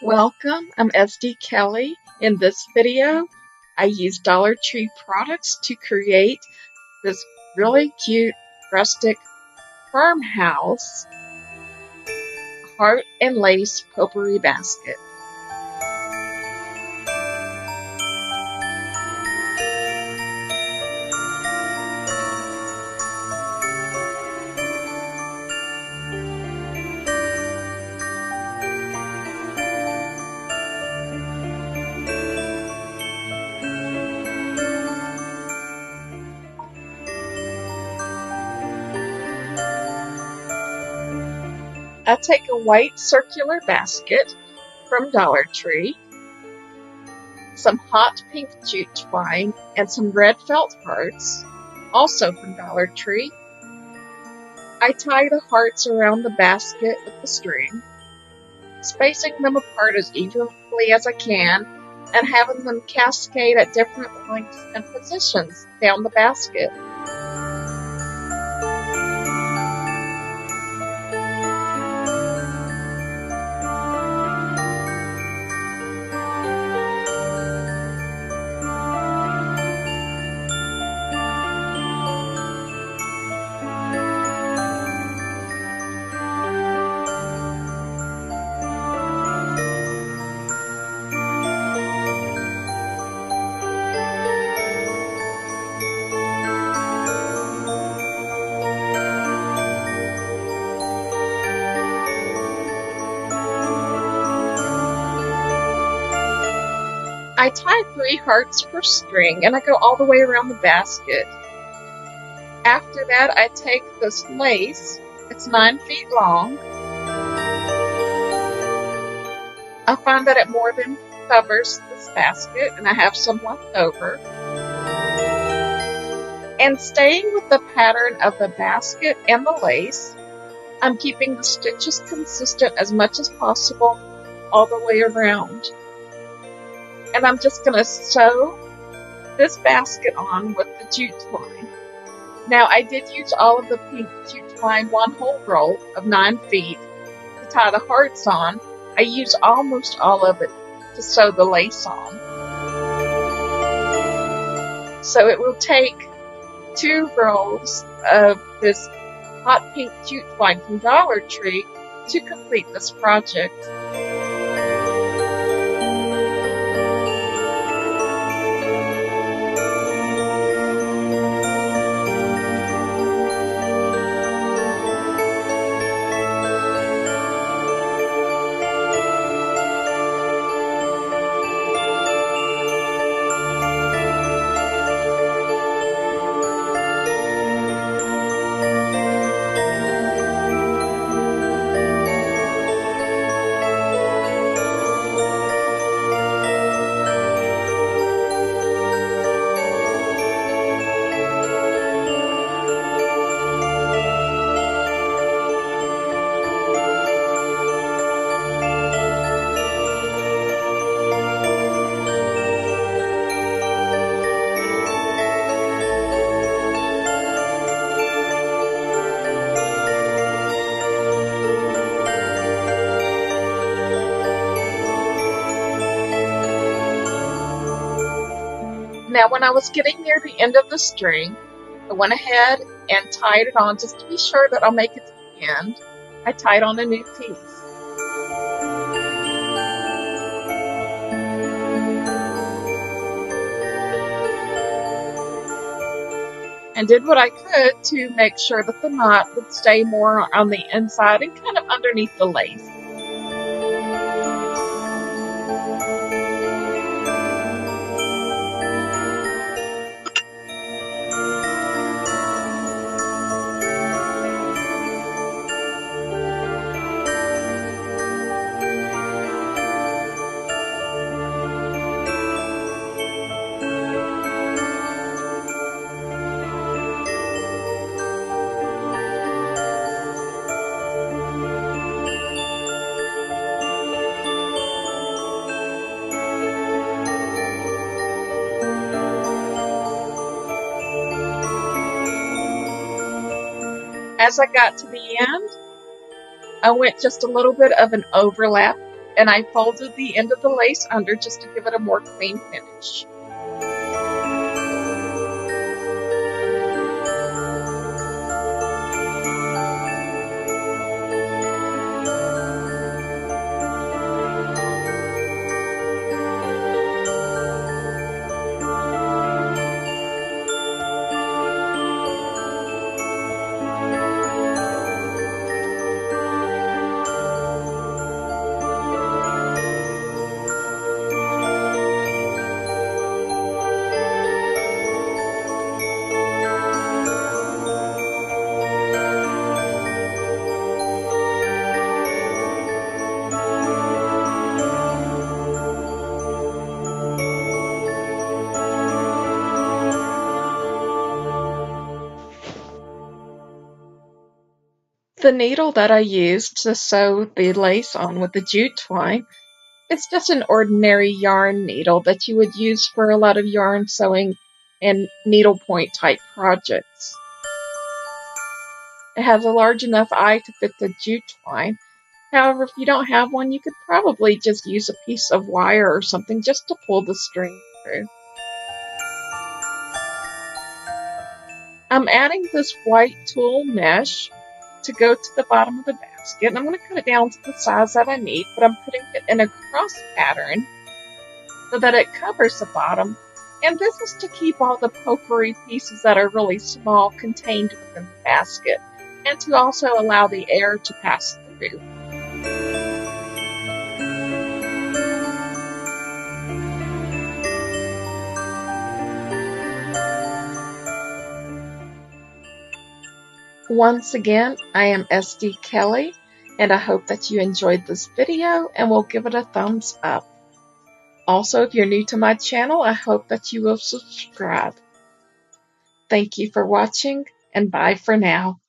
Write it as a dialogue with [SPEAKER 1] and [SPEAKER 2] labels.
[SPEAKER 1] Welcome, I'm SD Kelly. In this video, I use Dollar Tree products to create this really cute rustic farmhouse heart and lace potpourri basket. I take a white circular basket from Dollar Tree, some hot pink jute twine, and some red felt hearts, also from Dollar Tree. I tie the hearts around the basket with the string, spacing them apart as evenly as I can and having them cascade at different lengths and positions down the basket. I tie 3 hearts per string and I go all the way around the basket. After that, I take this lace, it's 9 feet long. I find that it more than covers this basket and I have some left over. And staying with the pattern of the basket and the lace, I'm keeping the stitches consistent as much as possible all the way around. And I'm just going to sew this basket on with the jute twine. Now, I did use all of the pink jute twine, one whole roll of 9 feet to tie the hearts on. I used almost all of it to sew the lace on. So it will take 2 rolls of this hot pink jute twine from Dollar Tree to complete this project. Now, when I was getting near the end of the string, I went ahead and tied it on just to be sure that I'll make it to the end. I tied on a new piece. And did what I could to make sure that the knot would stay more on the inside and kind of underneath the lace. As I got to the end, I went just a little bit of an overlap and I folded the end of the lace under just to give it a more clean finish. The needle that I used to sew the lace on with the jute twine, it's just an ordinary yarn needle that you would use for a lot of yarn sewing and needlepoint type projects. It has a large enough eye to fit the jute twine. However, if you don't have one, you could probably just use a piece of wire or something just to pull the string through. I'm adding this white tulle mesh to go to the bottom of the basket, and I'm going to cut it down to the size that I need, but I'm putting it in a cross pattern so that it covers the bottom, and this is to keep all the potpourri pieces that are really small contained within the basket, and to also allow the air to pass through. Once again, I am SD Kelly, and I hope that you enjoyed this video and will give it a thumbs up. Also, if you're new to my channel, I hope that you will subscribe. Thank you for watching, and bye for now.